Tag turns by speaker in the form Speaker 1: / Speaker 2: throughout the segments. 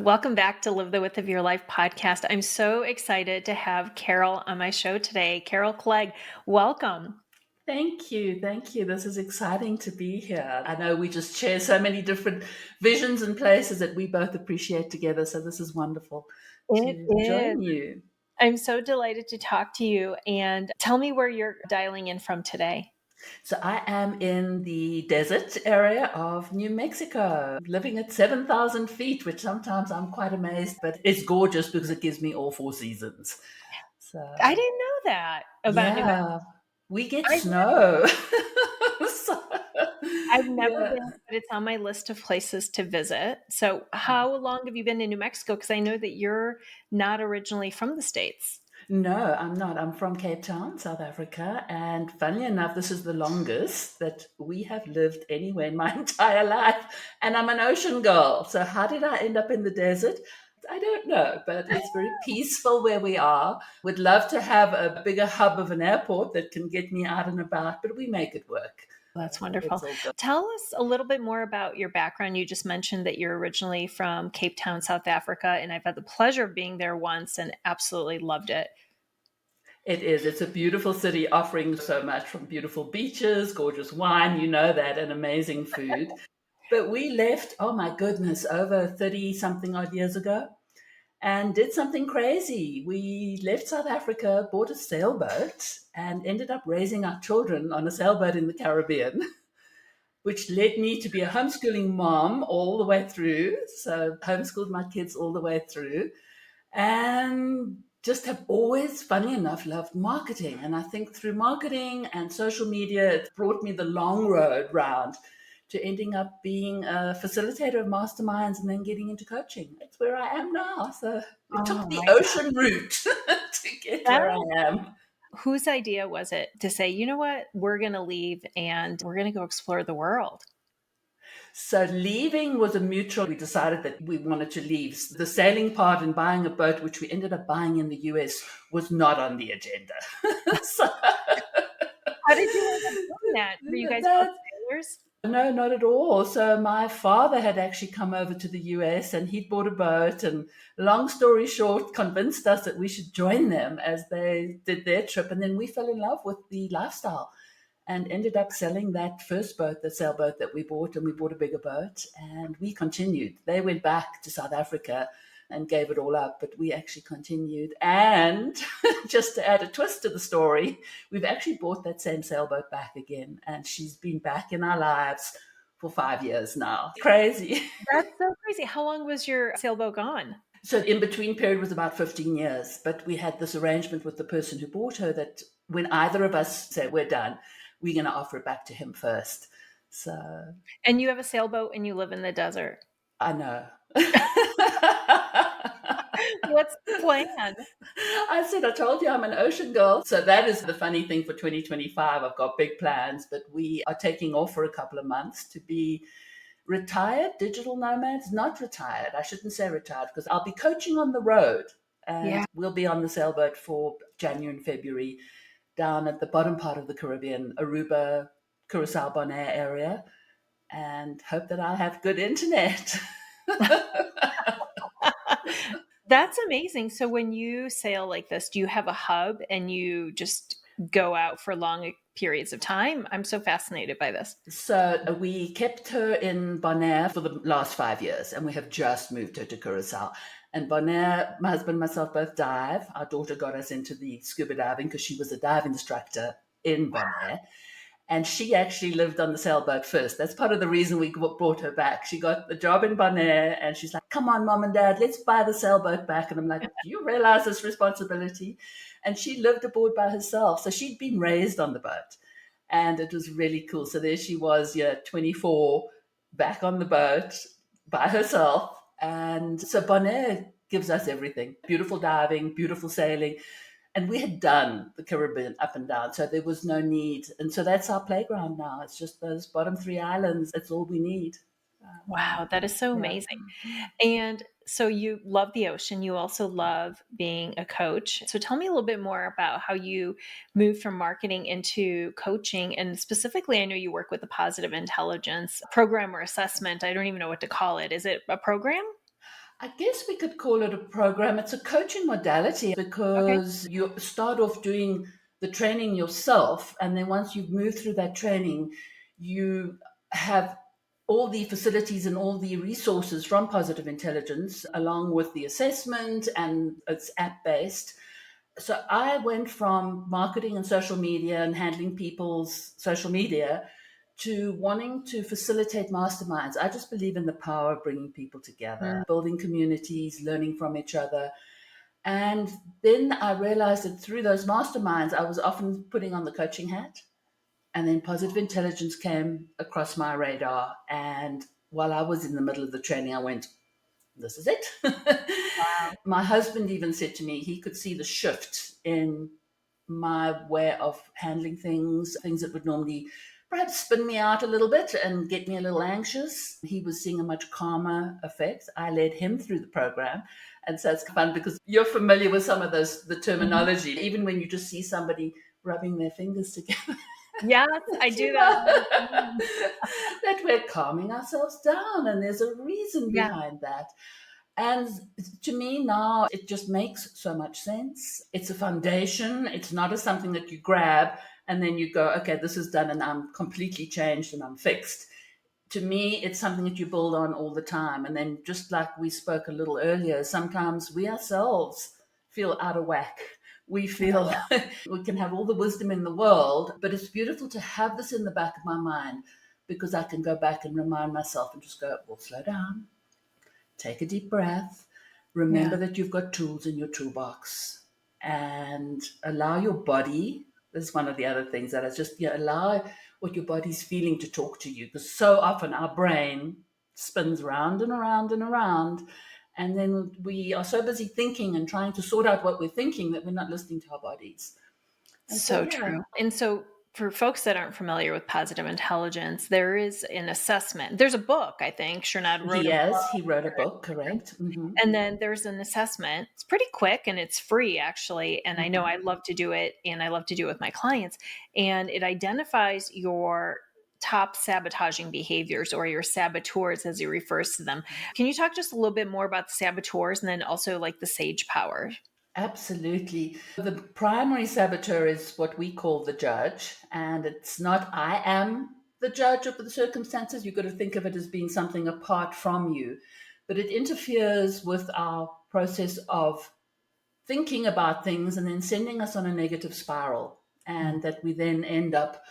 Speaker 1: Welcome back to Live the Width of Your Life podcast. I'm so excited to have Carol on my show today. Carol Clegg, welcome.
Speaker 2: Thank you. Thank you. This is exciting to be here. I know we just share so many different visions and places that we both appreciate together. So this is wonderful
Speaker 1: It
Speaker 2: to
Speaker 1: is.
Speaker 2: join you.
Speaker 1: I'm so delighted to talk to you, and tell me where you're dialing in from today.
Speaker 2: So I am in the desert area of New Mexico, living at 7,000 feet, which sometimes I'm quite amazed, but it's gorgeous because it gives me all four seasons. So
Speaker 1: I didn't know that about New Mexico.
Speaker 2: yeah, we get
Speaker 1: I've,
Speaker 2: snow. So,
Speaker 1: I've never
Speaker 2: yeah.
Speaker 1: been, but it's on my list of places to visit. So, how long have you been in New Mexico? Because I know that you're not originally from the States.
Speaker 2: No, I'm not. I'm from Cape Town, South Africa. And funnily enough, this is the longest that we have lived anywhere in my entire life. And I'm an ocean girl. So, how did I end up in the desert? I don't know, but it's very peaceful where we are. Would love to have a bigger hub of an airport that can get me out and about, but we make it work.
Speaker 1: That's
Speaker 2: It's
Speaker 1: wonderful.
Speaker 2: all good.
Speaker 1: Tell us a little bit more about your background. You just mentioned that you're originally from Cape Town, South Africa, and I've had the pleasure of being there once and absolutely loved it.
Speaker 2: It is. It's a beautiful city offering so much from beautiful beaches, gorgeous wine, you know that, and amazing food. But we left, oh my goodness, over 30 something odd years ago and did something crazy. We left South Africa, bought a sailboat, and ended up raising our children on a sailboat in the Caribbean, which led me to be a homeschooling mom all the way through. So, homeschooled my kids all the way through. And just have always, funny enough, loved marketing. And I think through marketing and social media, it brought me the long road round to ending up being a facilitator of masterminds and then getting into coaching. That's where I am now. So it
Speaker 1: Oh
Speaker 2: took the
Speaker 1: my
Speaker 2: ocean route to get where I
Speaker 1: God.
Speaker 2: am.
Speaker 1: Whose idea was it to say, you know what, we're going to leave and we're going to go explore the world?
Speaker 2: So leaving was a mutual. We decided that we wanted to leave. The sailing part and buying a boat, which we ended up buying in the US, was not on the agenda. So
Speaker 1: How did you end up doing that? Were you guys both
Speaker 2: that
Speaker 1: sailors?
Speaker 2: no, not at all. So my father had actually come over to the US and he'd bought a boat and long story short, convinced us that we should join them as they did their trip. And then we fell in love with the lifestyle and ended up selling that first boat, the sailboat that we bought, and we bought a bigger boat and we continued. They went back to South Africa and gave it all up, but we actually continued. And just to add a twist to the story, we've actually bought that same sailboat back again, and she's been back in our lives for 5 years now. Crazy.
Speaker 1: That's so crazy. How long was your sailboat gone?
Speaker 2: So in between period was about 15 years, but we had this arrangement with the person who bought her that when either of us say we're done, we're going to offer it back to him first. So
Speaker 1: And you have a sailboat and you live in the desert.
Speaker 2: I know.
Speaker 1: What's the plan?
Speaker 2: I said, I told you I'm an ocean girl. So that is the funny thing for 2025. I've got big plans, but we are taking off for a couple of months to be retired digital nomads. Not retired. I shouldn't say retired because I'll be coaching on the road and
Speaker 1: Yeah.
Speaker 2: we'll be on the sailboat for January and February down at the bottom part of the Caribbean, Aruba, Curacao, Bonaire area, and hope that I'll have good internet.
Speaker 1: That's amazing. So when you sail like this, do you have a hub and you just go out for long periods of time? I'm so fascinated by this.
Speaker 2: So we kept her in Bonaire for the last 5 years, and we have just moved her to Curacao. And Bonaire, my husband and myself both dive. Our daughter got us into the scuba diving because she was a dive instructor in Bonaire. And she actually lived on the sailboat first. That's part of the reason we brought her back. She got the job in Bonaire and she's like, come on, mom and dad, let's buy the sailboat back. And I'm like, do you realize this responsibility? And she lived aboard by herself. So she'd been raised on the boat. And it was really cool. So there she was, 24, back on the boat by herself. And so Bonaire gives us everything. Beautiful diving, beautiful sailing. And we had done the Caribbean up and down, so there was no need. And so that's our playground now. It's just those bottom three islands. That's all we need.
Speaker 1: Wow, that is so
Speaker 2: Yeah.
Speaker 1: amazing. And so you love the ocean. You also love being a coach. So tell me a little bit more about how you moved from marketing into coaching. And specifically, I know you work with the positive intelligence program or assessment. I don't even know what to call it. Is it a program?
Speaker 2: I guess we could call it a program. It's a coaching modality
Speaker 1: Okay.
Speaker 2: because you start off doing the training yourself. And then once you've moved through that training, you have all the facilities and all the resources from Positive Intelligence, along with the assessment, and it's app based. So I went from marketing and social media and handling people's social media to wanting to facilitate masterminds. I just believe in the power of bringing people together,
Speaker 1: Mm.
Speaker 2: building communities, learning from each other. And then I realized that through those masterminds, I was often putting on the coaching hat. And then positive intelligence came across my radar. And while I was in the middle of the training, I went, this is it.
Speaker 1: Wow.
Speaker 2: My husband even said to me he could see the shift in my way of handling things that would normally perhaps spin me out a little bit and get me a little anxious. He was seeing a much calmer effect. I led him through the program. And so it's fun because you're familiar with some of the
Speaker 1: Mhm.
Speaker 2: terminology, even when you just see somebody rubbing their fingers together.
Speaker 1: Yes, I
Speaker 2: that,
Speaker 1: do
Speaker 2: you
Speaker 1: that
Speaker 2: know,
Speaker 1: all the time.
Speaker 2: that we're calming ourselves down, and there's a reason
Speaker 1: Yeah.
Speaker 2: behind that. And to me now, it just makes so much sense. It's a foundation. It's not a something that you grab and then you go, okay, this is done and I'm completely changed and I'm fixed. To me, it's something that you build on all the time. And then, just like we spoke a little earlier, sometimes we ourselves feel out of whack. We
Speaker 1: Oh,
Speaker 2: feel
Speaker 1: yeah.
Speaker 2: we can have all the wisdom in the world, but it's beautiful to have this in the back of my mind because I can go back and remind myself and just go, well, slow down, take a deep breath, remember
Speaker 1: Yeah.
Speaker 2: that you've got tools in your toolbox, and allow your body. This is one of the other things that is just, allow what your body's feeling to talk to you, because so often our brain spins round and around and around, and then we are so busy thinking and trying to sort out what we're thinking that we're not listening to our bodies. And so,
Speaker 1: So
Speaker 2: yeah.
Speaker 1: true. And so for folks that aren't familiar with positive intelligence, there is an assessment. There's a book, I think. Shernad wrote a book.
Speaker 2: He wrote a book, correct.
Speaker 1: And then there's an assessment. It's pretty quick and it's free actually. And I know I love to do it and I love to do it with my clients. And it identifies your top sabotaging behaviors or your saboteurs as he refers to them. Can you talk just a little bit more about the saboteurs and then also like the sage power?
Speaker 2: Absolutely. The primary saboteur is what we call the judge, and it's not I am the judge of the circumstances. You've got to think of it as being something apart from you, but it interferes with our process of thinking about things and then sending us on a negative spiral, and that we then end up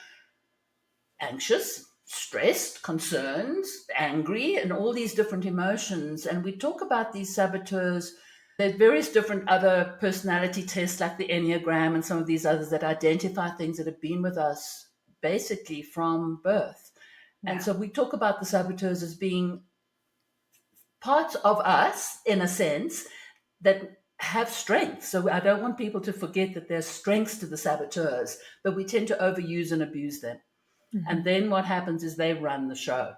Speaker 2: anxious, stressed, concerned, angry, and all these different emotions. And we talk about these saboteurs. There's various different other personality tests like the Enneagram and some of these others that identify things that have been with us basically from birth. And
Speaker 1: Yeah.
Speaker 2: so we talk about the saboteurs as being parts of us, in a sense, that have strengths. So I don't want people to forget that there's strengths to the saboteurs, but we tend to overuse and abuse them. And
Speaker 1: Mhm.
Speaker 2: then what happens is they run the show.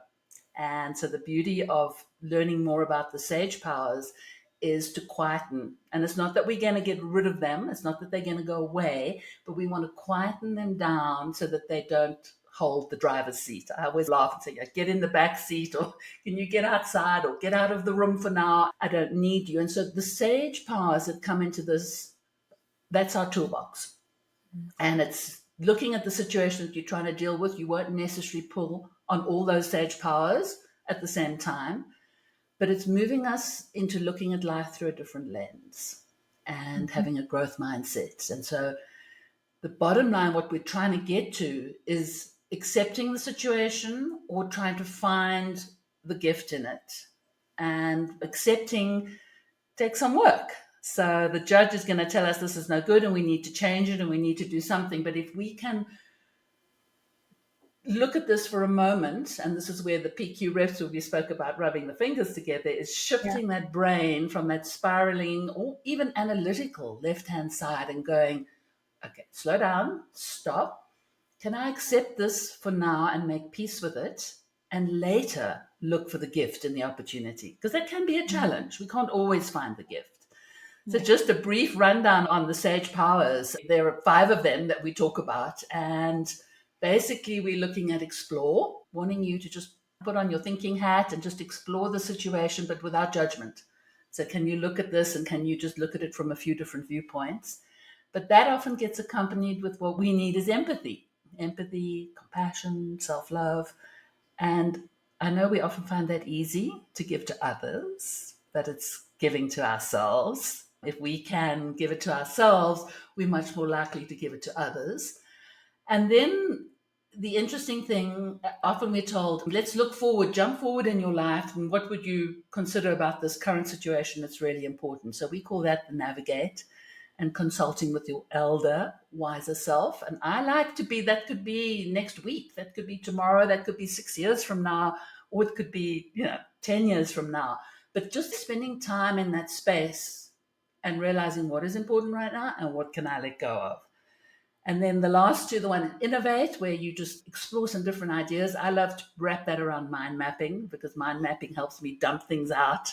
Speaker 2: And so the beauty of learning more about the sage powers is to quieten. And it's not that we're going to get rid of them, it's not that they're going to go away, but we want to quieten them down so that they don't hold the driver's seat. I always laugh and say, yeah, get in the back seat, or can you get outside, or get out of the room for now? I don't need you. And so the sage powers that come into this, that's our toolbox. And it's looking at the situation that you're trying to deal with. You won't necessarily pull on all those sage powers at the same time, but it's moving us into looking at life through a different lens and
Speaker 1: Mhm.
Speaker 2: having a growth mindset. And so the bottom line, what we're trying to get to is accepting the situation or trying to find the gift in it. And accepting takes some work. So the judge is going to tell us this is no good and we need to change it and we need to do something. But if we can look at this for a moment, and this is where the PQ reps, where we spoke about rubbing the fingers together, is
Speaker 1: Yeah.
Speaker 2: shifting that brain from that spiraling or even analytical left hand side and going, okay, slow down, stop. Can I accept this for now and make peace with it? And later look for the gift and the opportunity? Because that can be a
Speaker 1: Mhm.
Speaker 2: challenge. We can't always find the gift. So,
Speaker 1: Yeah.
Speaker 2: just a brief rundown on the sage powers. There are 5 of them that we talk about. And basically, we're looking at explore, wanting you to just put on your thinking hat and just explore the situation, but without judgment. So can you look at this and can you just look at it from a few different viewpoints? But that often gets accompanied with what we need is empathy, compassion, self love. And I know we often find that easy to give to others, but it's giving to ourselves. If we can give it to ourselves, we're much more likely to give it to others. And then the interesting thing, often we're told, let's look forward, jump forward in your life, and what would you consider about this current situation that's really important? So we call that the navigate and consulting with your elder, wiser self. And I like to be, that could be next week, that could be tomorrow, that could be 6 years from now, or it could be, 10 years from now. But just spending time in that space and realizing what is important right now and what can I let go of. And then the last two, the one innovate, where you just explore some different ideas. I love to wrap that around mind mapping because mind mapping helps me dump things out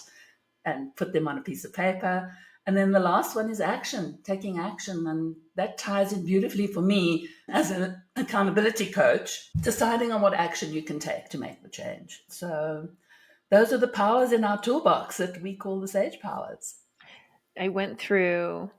Speaker 2: and put them on a piece of paper. And then the last one is action, taking action. And that ties in beautifully for me as an accountability coach, deciding on what action you can take to make the change. So those are the powers in our toolbox that we call the Sage powers.
Speaker 1: I went through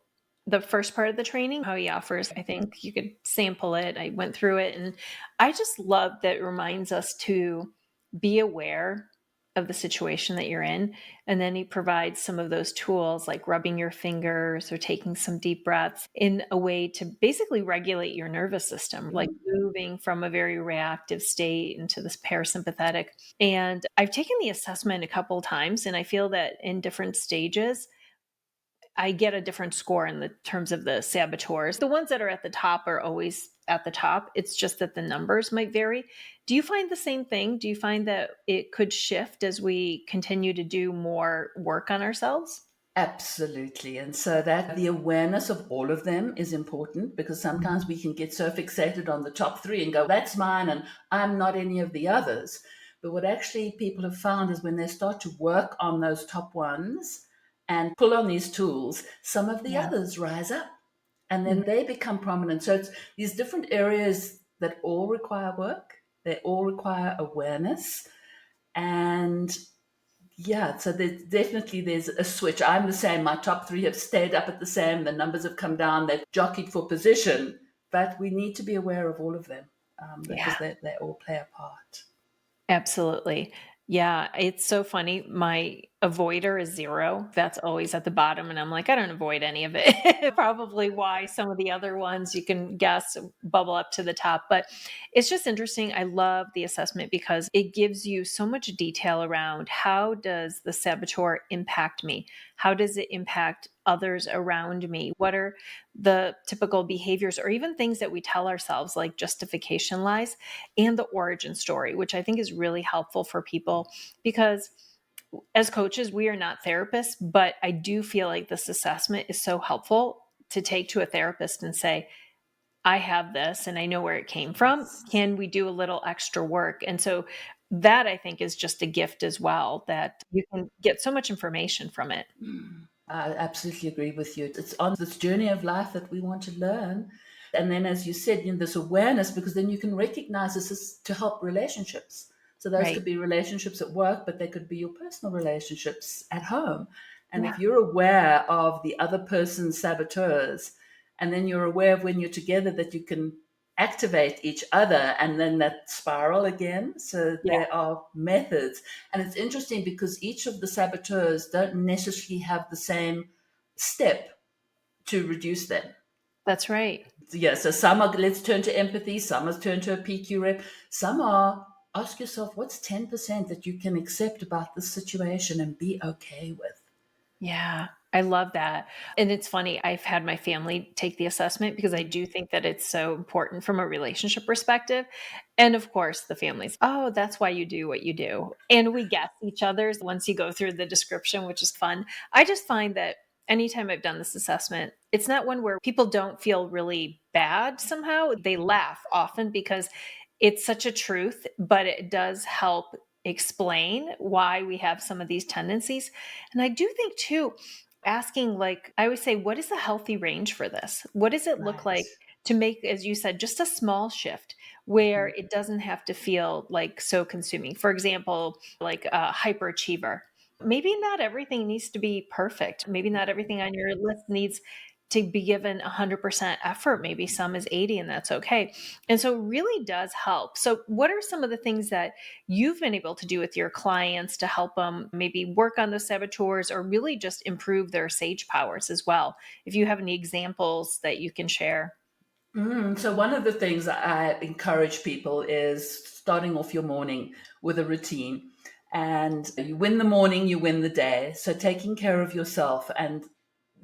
Speaker 1: the first part of the training, how he offers. I think you could sample it. I went through it, and I just love that it reminds us to be aware of the situation that you're in. And then he provides some of those tools like rubbing your fingers or taking some deep breaths in a way to basically regulate your nervous system, like moving from a very reactive state into this parasympathetic. And I've taken the assessment a couple times, and I feel that in different stages, I get a different score in the terms of the saboteurs. The ones that are at the top are always at the top. It's just that the numbers might vary. Do you find the same thing? Do you find that it could shift as we continue to do more work on ourselves?
Speaker 2: Absolutely. And so that the awareness of all of them is important because sometimes we can get so fixated on the top three and go, that's mine and I'm not any of the others. But what actually people have found is when they start to work on those top ones and pull on these tools, some of the
Speaker 1: Yeah.
Speaker 2: others rise up and then
Speaker 1: Mhm.
Speaker 2: they become prominent. So it's these different areas that all require work, they all require awareness. And yeah, so there's a switch. I'm the same. My top three have stayed up at the same. The numbers have come down. They've jockeyed for position, but we need to be aware of all of them
Speaker 1: Yeah.
Speaker 2: because they all play a part.
Speaker 1: Absolutely. Yeah, it's so funny. My avoider is 0. That's always at the bottom, and I'm like, "I don't avoid any of it." Probably why some of the other ones you can guess bubble up to the top, but it's just interesting. I love the assessment because it gives you so much detail around how does the saboteur impact me? How does it impact others around me? What are the typical behaviors or even things that we tell ourselves, like justification lies? And the origin story, which I think is really helpful for people because as coaches, we are not therapists, but I do feel like this assessment is so helpful to take to a therapist and say, I have this and I know where it came from. Can we do a little extra work? And so that I think is just a gift as well, that you can get so much information from it.
Speaker 2: I absolutely agree with you. It's on this journey of life that we want to learn. And then, as you said, this awareness, because then you can recognize this is to help relationships. So those
Speaker 1: Right.
Speaker 2: could be relationships at work, but they could be your personal relationships at home. And
Speaker 1: Yeah.
Speaker 2: if you're aware of the other person's saboteurs, and then you're aware of when you're together that you can activate each other and then that spiral again. So
Speaker 1: Yeah.
Speaker 2: there are methods. And it's interesting because each of the saboteurs don't necessarily have the same step to reduce them.
Speaker 1: That's right.
Speaker 2: Yeah, so some are let's turn to empathy, some are turn to a PQ rep, some are ask yourself what's 10% that you can accept about this situation and be okay with.
Speaker 1: Yeah, I love that. And it's funny, I've had my family take the assessment because I do think that it's so important from a relationship perspective. And of course, the family's, oh, that's why you do what you do. And we guess each other's once you go through the description, which is fun. I just find that anytime I've done this assessment, it's not one where people don't feel really bad somehow. They laugh often because it's such a truth, but it does help explain why we have some of these tendencies. And I do think too, asking, like, I always say, what is the healthy range for this? What does it look
Speaker 2: Right.
Speaker 1: like to make, as you said, just a small shift where
Speaker 2: Mhm.
Speaker 1: it doesn't have to feel like so consuming? For example, like a hyperachiever. Maybe not everything needs to be perfect. Maybe not everything on your list needs to be given 100% effort. Maybe some is 80 and that's okay. And so it really does help. So what are some of the things that you've been able to do with your clients to help them maybe work on those saboteurs or really just improve their sage powers as well? If you have any examples that you can share.
Speaker 2: So one of the things that I encourage people is starting off your morning with a routine. And you win the morning, you win the day. So taking care of yourself, and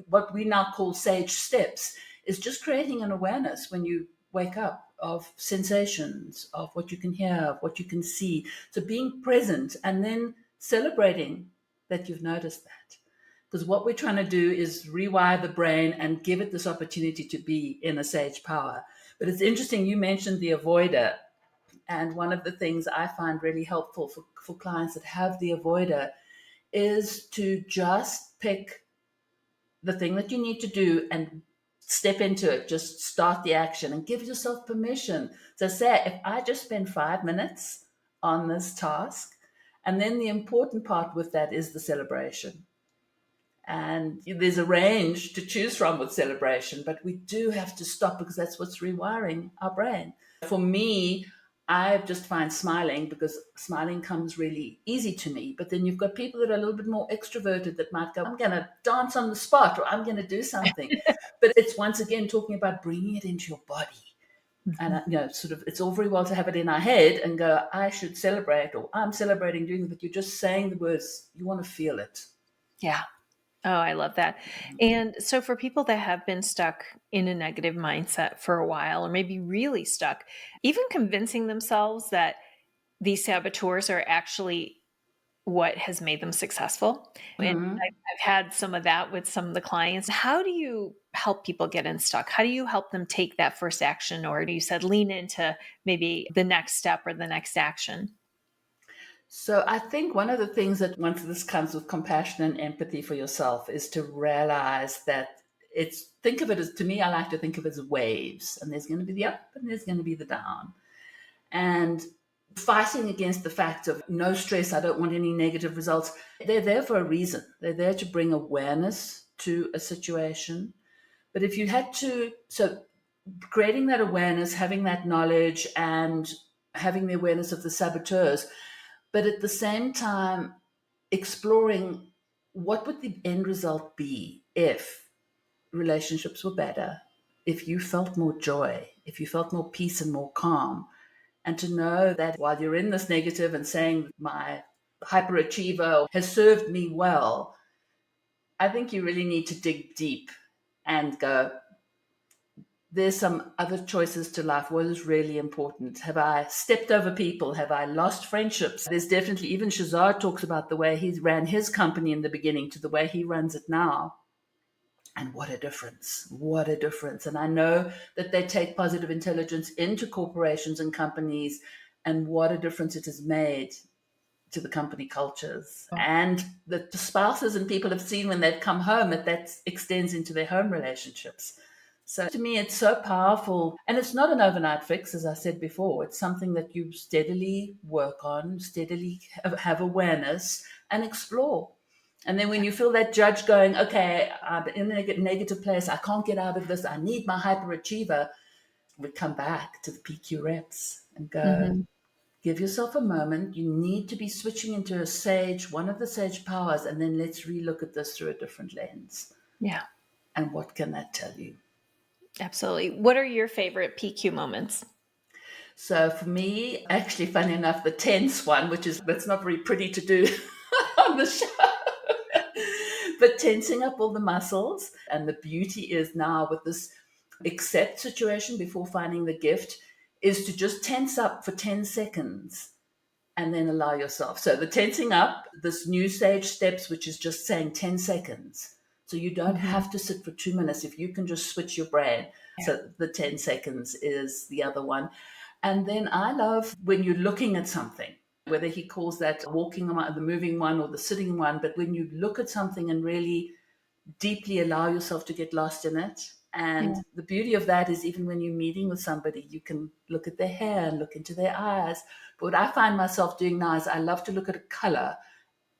Speaker 2: what we now call sage steps is just creating an awareness when you wake up of sensations, of what you can hear, of what you can see. So being present and then celebrating that you've noticed that. Because what we're trying to do is rewire the brain and give it this opportunity to be in a sage power. But it's interesting, you mentioned the avoider. And one of the things I find really helpful for clients that have the avoider is to just pick the thing that you need to do and step into it. Just start the action and give yourself permission. So, say, if I just spend 5 minutes on this task, and then the important part with that is the celebration. And there's a range to choose from with celebration, but we do have to stop because that's what's rewiring our brain. For me, I just find smiling because smiling comes really easy to me. But then you've got people that are a little bit more extroverted that might go, I'm going to dance on the spot or I'm going to do something. But it's once again talking about bringing it into your body. And, sort of, it's all very well to have it in our head and go, I should celebrate or I'm celebrating doing it, but you're just saying the words, you want to feel it.
Speaker 1: Yeah. Oh, I love that. And so for people that have been stuck in a negative mindset for a while, or maybe really stuck, even convincing themselves that these saboteurs are actually what has made them successful. And
Speaker 2: Mm-hmm.
Speaker 1: I've had some of that with some of the clients. How do you help people get unstuck? How do you help them take that first action? Or you said lean into maybe the next step or the next action?
Speaker 2: So I think one of the things that once this comes with compassion and empathy for yourself is to realize that think of it as, to me, I like to think of it as waves, and there's going to be the up and there's going to be the down. And fighting against the fact of no stress, I don't want any negative results. They're there for a reason. They're there to bring awareness to a situation. But if you had to, so creating that awareness, having that knowledge, and having the awareness of the saboteurs, but at the same time exploring what would the end result be if relationships were better, if you felt more joy, if you felt more peace and more calm, and to know that while you're in this negative and saying my hyperachiever has served me well, I think you really need to dig deep and go, there's some other choices to life. What is really important? Have I stepped over people? Have I lost friendships? There's definitely, even Shazad talks about the way he ran his company in the beginning to the way he runs it now. And what a difference. What a difference. And I know that they take positive intelligence into corporations and companies, and what a difference it has made to the company cultures. And the spouses and people have seen when they've come home that extends into their home relationships. So to me, it's so powerful. And it's not an overnight fix, as I said before. It's something that you steadily work on, steadily have awareness and explore. And then when you feel that judge going, okay, I'm in a negative place, I can't get out of this, I need my hyperachiever, we come back to the PQ reps and go,
Speaker 1: Mhm.
Speaker 2: give yourself a moment. You need to be switching into a sage, one of the sage powers, and then let's relook at this through a different lens.
Speaker 1: Yeah,
Speaker 2: And what can that tell you?
Speaker 1: absolutely. What are your favorite PQ moments?
Speaker 2: So for me, actually, funny enough, the tense one, that's not very pretty to do on the show, but tensing up all the muscles. And the beauty is now with this accept situation before finding the gift is to just tense up for 10 seconds and then allow yourself. So the tensing up, this new sage steps, which is just saying 10 seconds. So you don't
Speaker 1: Mhm.
Speaker 2: have to sit for 2 minutes if you can just switch your brain.
Speaker 1: Yeah.
Speaker 2: So the 10 seconds is the other one. And then I love when you're looking at something, whether he calls that walking, the moving one or the sitting one, but when you look at something and really deeply allow yourself to get lost in it. And
Speaker 1: Yeah.
Speaker 2: the beauty of that is even when you're meeting with somebody, you can look at their hair and look into their eyes. But what I find myself doing now is I love to look at a color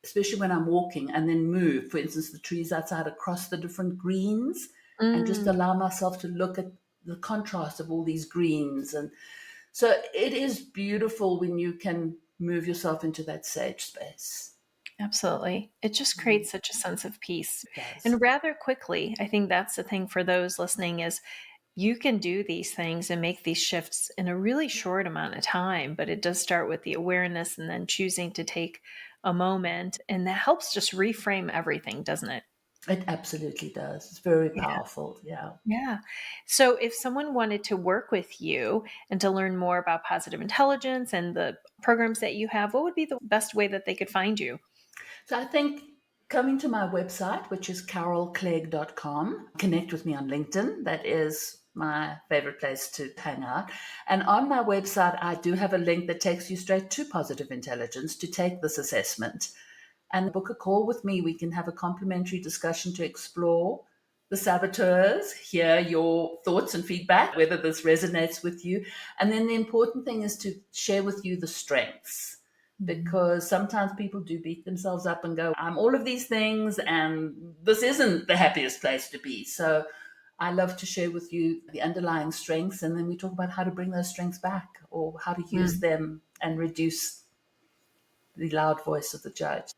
Speaker 2: especially when I'm walking, and then move, for instance, the trees outside across the different greens, and just
Speaker 1: Mm,
Speaker 2: allow myself to look at the contrast of all these greens. And so it is beautiful when you can move yourself into that sage space.
Speaker 1: absolutely. It just
Speaker 2: Mm,
Speaker 1: creates such a sense of peace.
Speaker 2: it does.
Speaker 1: And rather quickly, I think that's the thing for those listening is you can do these things and make these shifts in a really short amount of time, but it does start with the awareness and then choosing to take a moment. And that helps just reframe everything, doesn't it?
Speaker 2: It absolutely does. It's very
Speaker 1: Yeah.
Speaker 2: powerful. Yeah.
Speaker 1: Yeah. So if someone wanted to work with you and to learn more about positive intelligence and the programs that you have, what would be the best way that they could find you?
Speaker 2: So I think coming to my website, which is carolclegg.com, connect with me on LinkedIn. That is my favorite place to hang out. And on my website, I do have a link that takes you straight to positive intelligence to take this assessment and book a call with me. We can have a complimentary discussion to explore the saboteurs, hear your thoughts and feedback, whether this resonates with you. And then the important thing is to share with you the strengths,
Speaker 1: Mhm.
Speaker 2: because sometimes people do beat themselves up and go, I'm all of these things, and this isn't the happiest place to be. So I love to share with you the underlying strengths, and then we talk about how to bring those strengths back or how to use
Speaker 1: Mm.
Speaker 2: them and reduce the loud voice of the judge.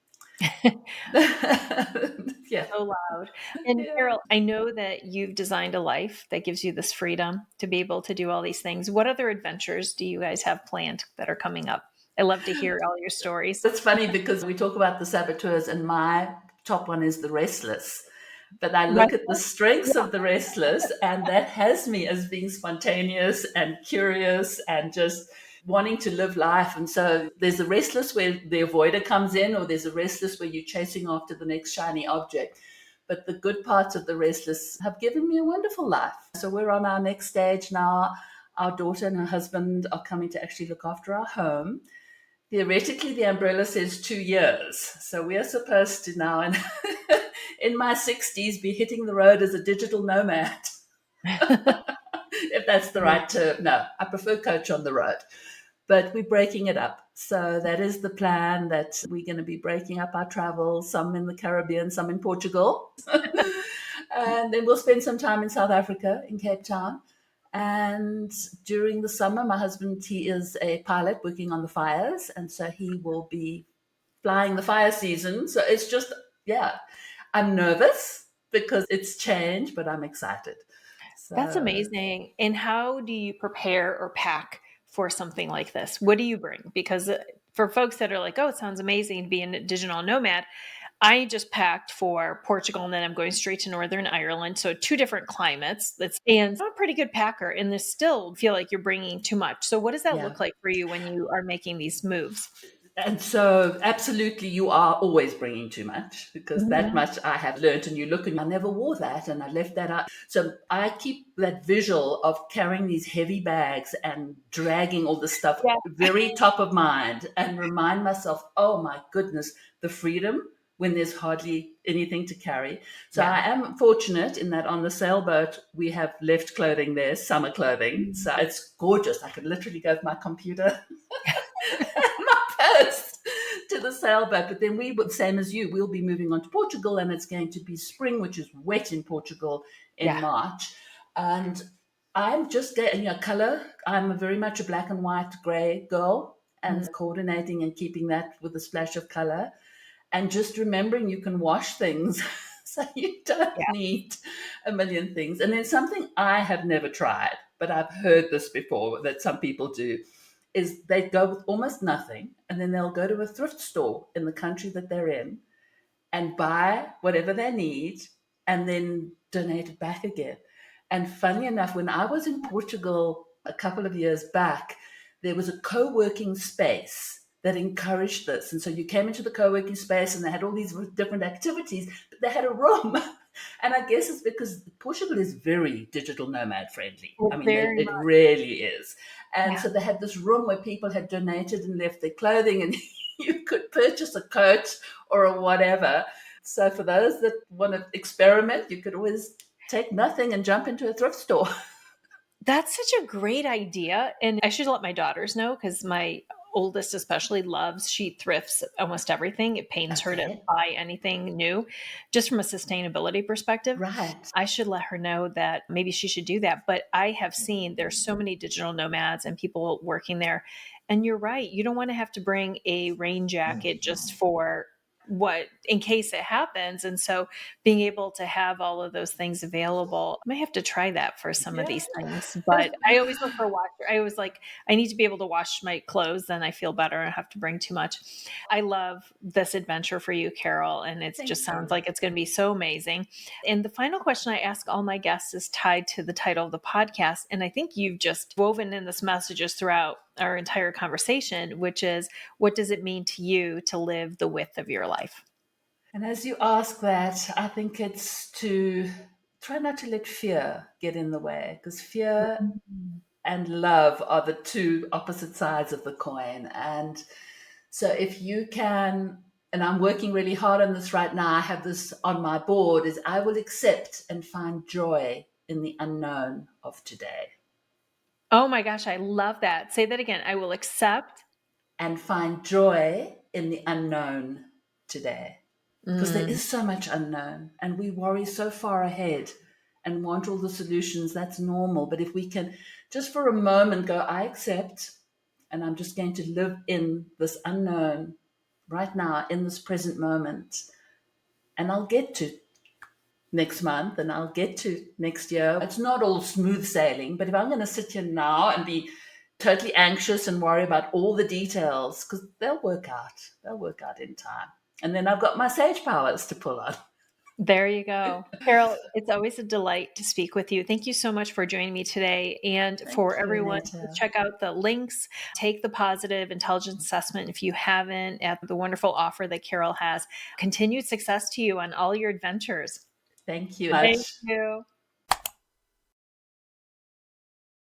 Speaker 2: Yeah.
Speaker 1: So loud. And
Speaker 2: Yeah.
Speaker 1: Carol, I know that you've designed a life that gives you this freedom to be able to do all these things. What other adventures do you guys have planned that are coming up? I love to hear all your stories.
Speaker 2: It's funny because we talk about the saboteurs, and my top one is the restless. But I
Speaker 1: Right.
Speaker 2: look at the strengths
Speaker 1: Yeah.
Speaker 2: of the restless, and that has me as being spontaneous and curious and just wanting to live life. And so there's a restless where the avoider comes in, or there's a restless where you're chasing after the next shiny object. But the good parts of the restless have given me a wonderful life. So we're on our next stage now. Our daughter and her husband are coming to actually look after our home. Theoretically, the umbrella says 2 years. So we are supposed to now, in my 60s, be hitting the road as a digital nomad, if that's the right term. No, I prefer coach on the road, but we're breaking it up. So that is the plan, that we're going to be breaking up our travels, some in the Caribbean, some in Portugal. And then we'll spend some time in South Africa, in Cape Town. And during the summer, my husband, he is a pilot working on the fires. And so he will be flying the fire season. So it's just, yeah, I'm nervous because it's change, but I'm excited.
Speaker 1: That's
Speaker 2: So
Speaker 1: amazing. And how do you prepare or pack for something like this? What do you bring? Because for folks that are like, oh, it sounds amazing to be a digital nomad, I just packed for Portugal and then I'm going straight to Northern Ireland. So two different climates. And I'm a pretty good packer and this still feel like you're bringing too much. So what does that
Speaker 2: yeah.
Speaker 1: look like for you when you are making these moves?
Speaker 2: And so, absolutely, you are always bringing too much, because that
Speaker 1: Mhm.
Speaker 2: much I have learned. And you look and I never wore that and I left that out. So, I keep that visual of carrying these heavy bags and dragging all this stuff
Speaker 1: Yeah.
Speaker 2: very top of mind, and remind myself, oh my goodness, the freedom when there's hardly anything to carry. So,
Speaker 1: Yeah.
Speaker 2: I am fortunate in that on the sailboat, we have left clothing there, summer clothing. So, it's gorgeous. I could literally go with my computer my post to the sailboat. But then we would, same as you, we'll be moving on to Portugal, and it's going to be spring, which is wet in Portugal in
Speaker 1: Yeah.
Speaker 2: March. And I'm just getting color. I'm very much a black and white gray girl, and
Speaker 1: Mm.
Speaker 2: coordinating and keeping that with a splash of color. And just remembering you can wash things. So you don't
Speaker 1: Yeah.
Speaker 2: need a million things. And then something I have never tried, but I've heard this before that some people do, is they go with almost nothing, and then they'll go to a thrift store in the country that they're in and buy whatever they need and then donate it back again. And funny enough, when I was in Portugal a couple of years back, there was a co-working space that encouraged this. And so you came into the co-working space and they had all these different activities, but they had a room. And I guess it's because Portugal is very digital nomad friendly. I
Speaker 1: It's
Speaker 2: mean,
Speaker 1: very
Speaker 2: it
Speaker 1: much.
Speaker 2: really is. And
Speaker 1: Yeah.
Speaker 2: so they had this room where people had donated and left their clothing, and you could purchase a coat or a whatever. So for those that want to experiment, you could always take nothing and jump into a thrift store.
Speaker 1: That's such a great idea. And I should let my daughters know because my oldest especially loves, she thrifts almost everything. It pains her to
Speaker 2: Okay.
Speaker 1: buy anything new, just from a sustainability perspective.
Speaker 2: Right.
Speaker 1: I should let her know that maybe she should do that. But I have seen there's so many digital nomads and people working there. And you're right. You don't want to have to bring a rain jacket just for what in case it happens. And so being able to have all of those things available, I may have to try that for some of
Speaker 2: Yeah.
Speaker 1: these things. But I always look for a washer. I always like, I need to be able to wash my clothes, then I feel better. I don't have to bring too much. I love this adventure for you, Carol, and it just
Speaker 2: Thank
Speaker 1: sounds
Speaker 2: you.
Speaker 1: like it's going to be so amazing. And the final question I ask all my guests is tied to the title of the podcast. And I think you've just woven in this messages throughout our entire conversation, which is, what does it mean to you to live the width of your life?
Speaker 2: And as you ask that, I think it's to try not to let fear get in the way, because fear
Speaker 1: Mm.
Speaker 2: and love are the two opposite sides of the coin. And so if you can, and I'm working really hard on this right now, I have this on my board, is I will accept and find joy in the unknown of today.
Speaker 1: Oh my gosh, I love that. Say that again. I will accept.
Speaker 2: And find joy in the unknown today. Because there
Speaker 1: Mm.
Speaker 2: is so much unknown and we worry so far ahead and want all the solutions. That's normal. But if we can just for a moment go, I accept, and I'm just going to live in this unknown right now, in this present moment, and I'll get to next month and I'll get to next year. It's not all smooth sailing, but if I'm going to sit here now and be totally anxious and worry about all the details, because they'll work out in time. And then I've got my sage powers to pull on.
Speaker 1: There you go. Carol, it's always a delight to speak with you. Thank you so much for joining me today. And for
Speaker 2: Thank you,
Speaker 1: everyone,
Speaker 2: Aneta.
Speaker 1: check out the links, take the positive intelligence assessment if you haven't, at the wonderful offer that Carol has. Continued success to you on all your adventures.
Speaker 2: Thank you
Speaker 1: Thank
Speaker 2: much.
Speaker 1: you.